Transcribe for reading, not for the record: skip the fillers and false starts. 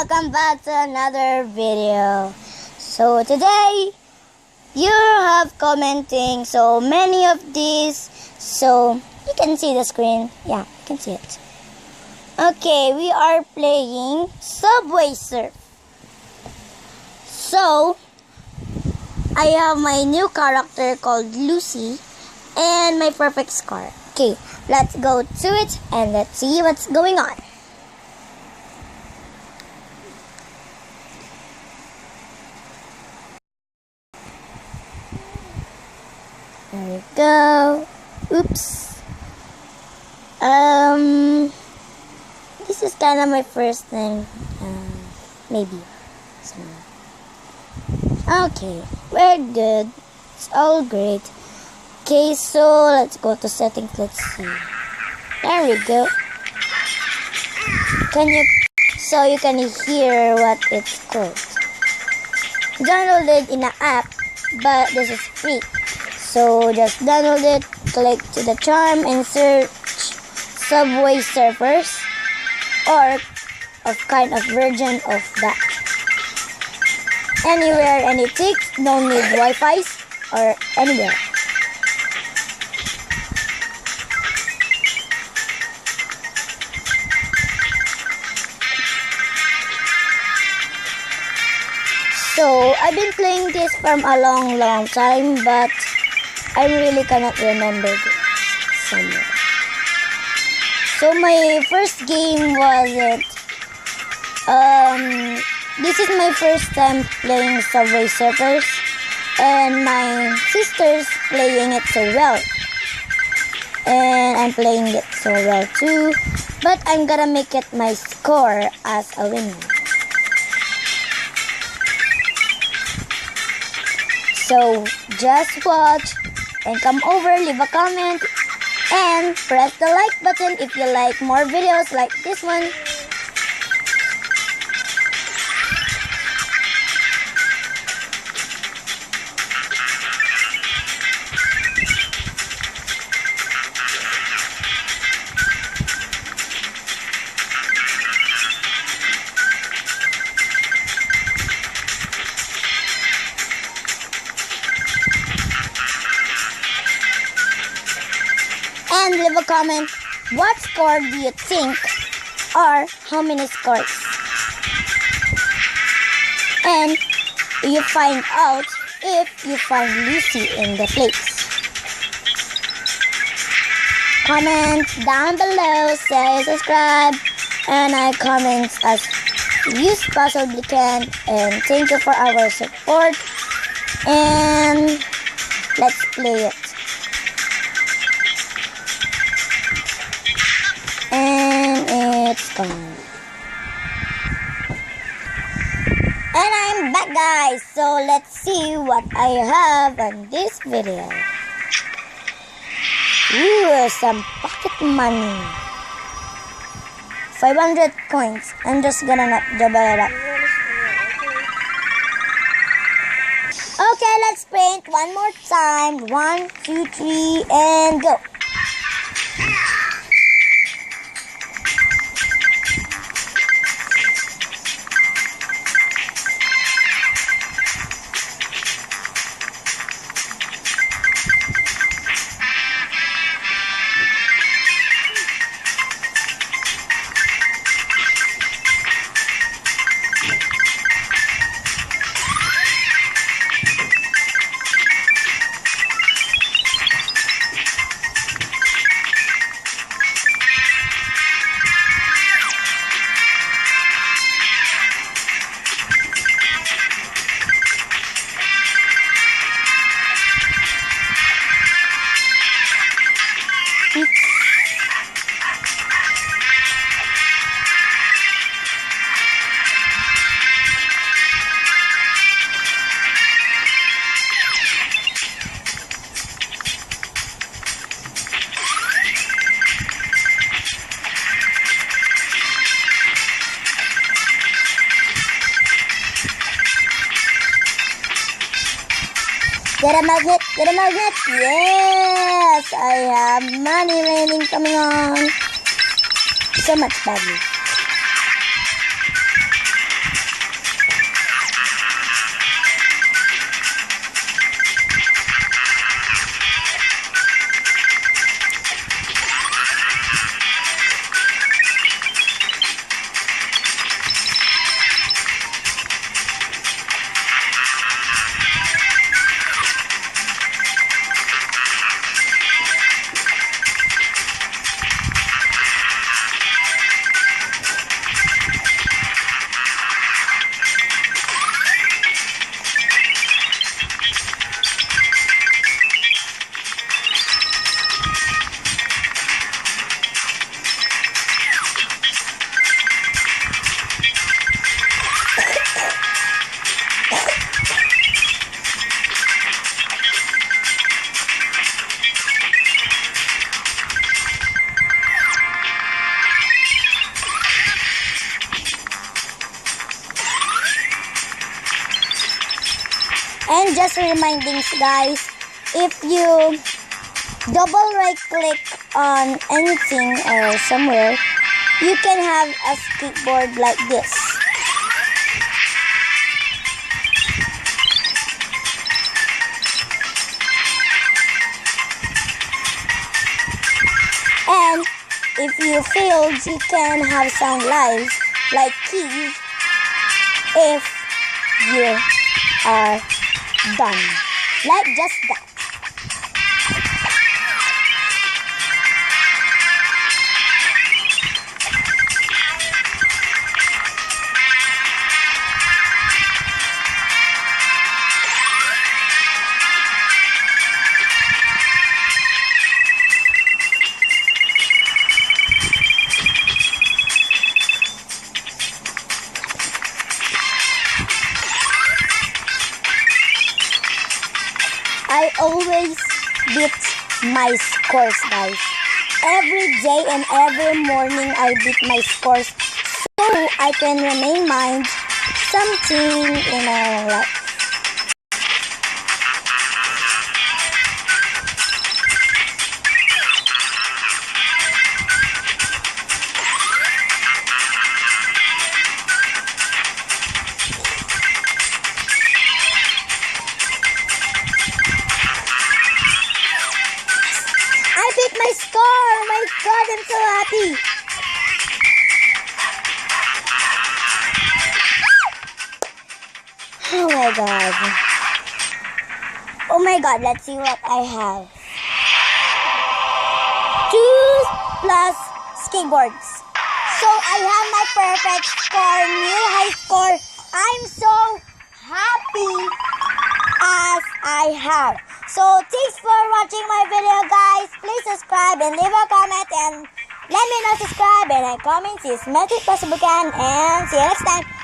welcome back to another video. So today you have commenting so many of these, so you can see the screen. Yeah, you can see it. Okay, we are playing Subway Surf. So I have my new character called Lucy and my perfect score. Okay, let's go to it and let's see what's going on. There we go. Oops. This is kind of my first time. Maybe. Okay, we're good. It's all great. Okay, so let's go to settings. Let's see. There we go. So you can hear what it's called. Download it in an app, but this is free. So just download it, click to the charm and search Subway Surfers or a kind of version of that. Anywhere, any ticks, don't need Wi-Fi or anywhere. So I've been playing this from a long time, but I really cannot remember this somewhere. So my first game was this is my first time playing Subway Surfers, and my sister's playing it so well, and I'm playing it so well too, but I'm gonna make it my score as a winner. So just watch and come over, leave a comment, and press the like button if you like more videos like this one. And leave a comment, what score do you think, or how many scores? And you find out if you find Lucy in the place. Comment down below, say subscribe, and I comment as you possibly can. And thank you for our support. And let's play it. And it's gone. And I'm back, guys. So let's see what I have on this video. Ooh, some pocket money. 500 coins. I'm just gonna not double it up. Okay, let's paint one more time. 1, 2, 3, and go. Get a magnet, get a magnet. Yes, I have money raining coming on. So much money. just remindings, guys. If you double right click on anything or somewhere, you can have a skateboard like this. And if you failed, you can have some lives like keys if you are done. Like just that. I always beat my scores, guys. Every day and every morning I beat my scores so I can remind something in my life. I beat my score! My God, I'm so happy! Oh my God. Oh my God, let's see what I have. 2 plus skateboards. So I have my perfect score, new high score. I'm so happy as I have. So thanks for watching my video, guys. Please subscribe and leave a comment and let me know subscribe and comment. See you as much as possible can, and see you next time.